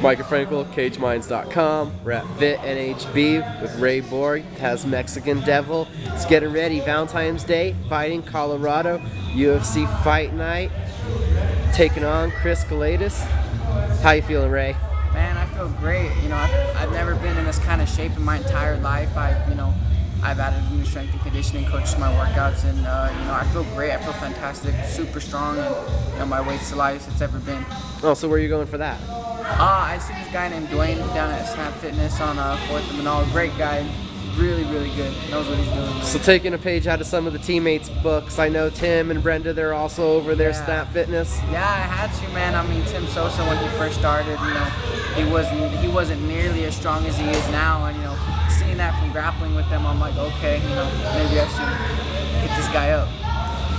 Mike Frankel, CageMinds.com. We're at Fit NHB with Ray Borg, Taz Mexican Devil. It's getting ready. Valentine's Day, fighting Colorado, UFC Fight Night, taking on Chris Kelades. How you feeling, Ray? Man, I feel great. I've never been in this kind of shape in my entire life. I've added new strength and conditioning coaches to my workouts, and I feel great. I feel fantastic, super strong, and my weight's the lightest it's ever been. Oh, so where are you going for that? I see this guy named Dwayne down at Snap Fitness on 4th and Manal. Great guy, really, really good. Knows what he's doing. So taking a page out of some of the teammates' books, I know Tim and Brenda, they're also over there, Snap Fitness. Yeah, I had to, man. I mean, Tim Sosa, when he first started, he wasn't nearly as strong as he is now, and seeing that from grappling with them, I'm like, okay, maybe I should get this guy up.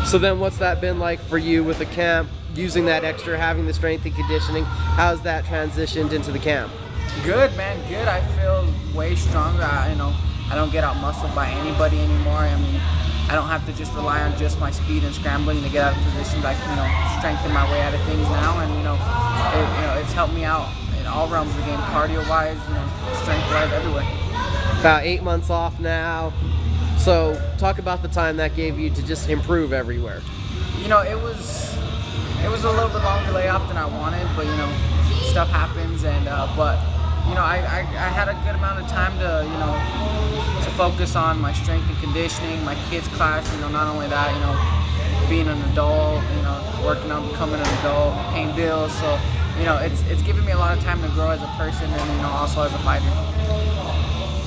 So then what's that been like for you with the camp, using that extra, having the strength and conditioning? How's that transitioned into the camp? Good, man, good. I feel way stronger. I don't get out muscled by anybody anymore. I mean, I don't have to just rely on just my speed and scrambling to get out of positions. I can, strengthen my way out of things now, and it's helped me out in all realms of the game, cardio-wise, strength-wise, everywhere. About 8 months off now. So talk about the time that gave you to just improve everywhere. It was a little bit longer layoff than I wanted, but stuff happens, and I had a good amount of time to focus on my strength and conditioning, my kids' class. Not only that, being an adult, working on becoming an adult, paying bills. So it's given me a lot of time to grow as a person, and also as a fighter.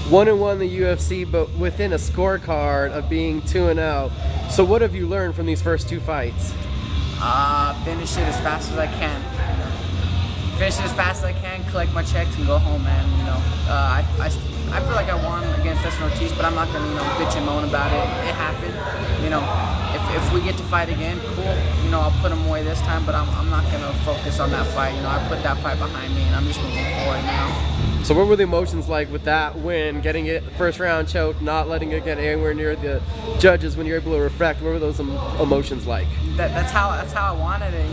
1-1 in the UFC, but within a scorecard of being 2-0. So what have you learned from these first two fights? Finish it as fast as I can. Finish it as fast as I can, collect my checks, and go home, man. I feel like I won against Cesar Ortiz, but I'm not gonna, bitch and moan about it. It happened. If we get to fight again, cool. I'll put him away this time, but I'm not gonna focus on that fight. I put that fight behind me, and I'm just moving forward now. So what were the emotions like with that win, getting it first round choked, not letting it get anywhere near the judges when you're able to reflect? What were those emotions like? That's how I wanted it.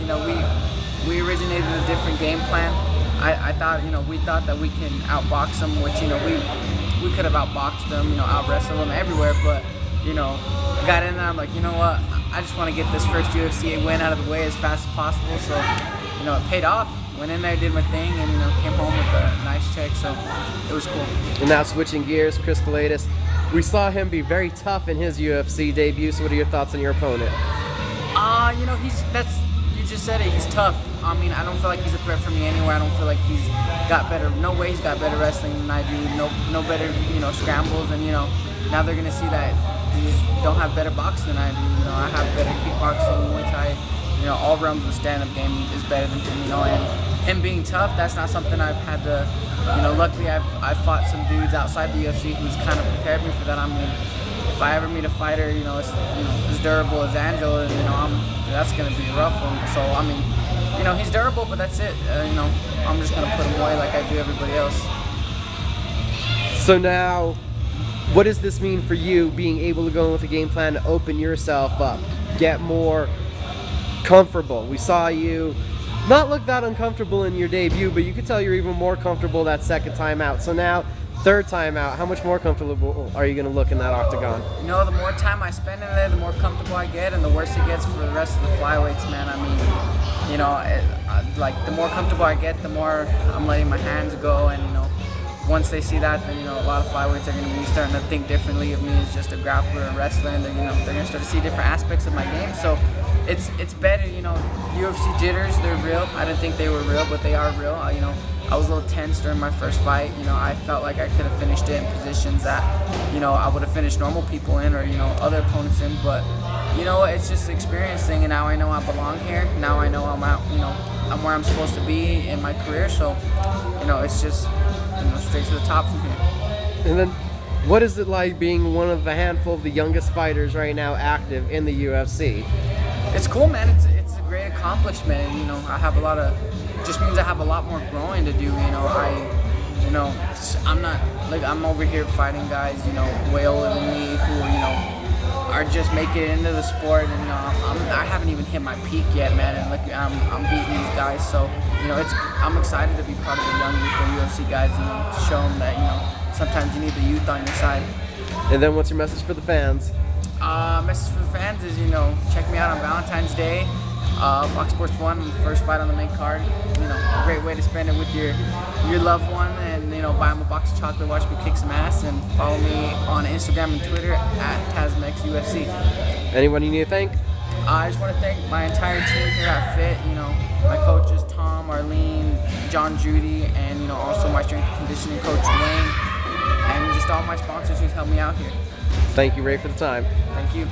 We originated a different game plan. I thought, we thought that we can outbox them, which, we could have outboxed them, out-wrestled them everywhere, but, got in there, I'm like, you know what, I just want to get this first UFC win out of the way as fast as possible, so, it paid off. Went in there, did my thing, and came home with a nice check, so it was cool. And now switching gears, Chris Kelades. We saw him be very tough in his UFC debut, so what are your thoughts on your opponent? You just said it, he's tough. I mean, I don't feel like he's a threat for me anywhere. I don't feel like he's got better, no way he's got better wrestling than I do, no better, scrambles, and, now they're going to see that he don't have better boxing than I do. I have better kickboxing, Muay Thai. All realms of the stand-up game is better than him, and him being tough, that's not something I've had to, luckily I've fought some dudes outside the UFC who's kind of prepared me for that. I mean, if I ever meet a fighter, as durable as Angela, that's going to be a rough one. So, I mean, he's durable, but that's it. I'm just going to put him away like I do everybody else. So now, what does this mean for you, being able to go in with a game plan to open yourself up, get more comfortable? We saw you not look that uncomfortable in your debut, but you could tell you're even more comfortable that second time out. So now, third time out, how much more comfortable are you going to look in that octagon? The more time I spend in there, the more comfortable I get, and the worse it gets for the rest of the flyweights, man. I mean, like the more comfortable I get, the more I'm letting my hands go, and once they see that, then a lot of flyweights are going to be starting to think differently of me as just a grappler and wrestler, and they're going to start to see different aspects of my game. So it's better, UFC jitters, they're real. I didn't think they were real, but they are real. I was a little tense during my first fight. I felt like I could have finished it in positions that, I would have finished normal people in, or, other opponents in, but it's just an experience thing, and now I know I belong here. Now I know I'm out, I'm where I'm supposed to be in my career, so, it's just, straight to the top from here. And then, what is it like being one of the handful of the youngest fighters right now active in the UFC? It's cool, man. It's a great accomplishment. I have a lot of, just means I have a lot more growing to do. I'm not, like, I'm over here fighting guys, way older than me who, are just making it into the sport, and I haven't even hit my peak yet, man. And look, I'm beating these guys, so I'm excited to be part of the young youth, the UFC guys, to show them that sometimes you need the youth on your side. And then what's your message for the fans? Message for the fans is, check me out on Valentine's Day. Fox Sports 1, first fight on the main card. A great way to spend it with your loved one, and buy them a box of chocolate, watch me kick some ass, and follow me on Instagram and Twitter at Taz Mexican UFC. Anyone you need to thank? I just want to thank my entire team here at Fit. My coaches Tom, Arlene, John, Judy, and also my strength and conditioning coach Wayne, and just all my sponsors who've helped me out here. Thank you, Ray, for the time. Thank you.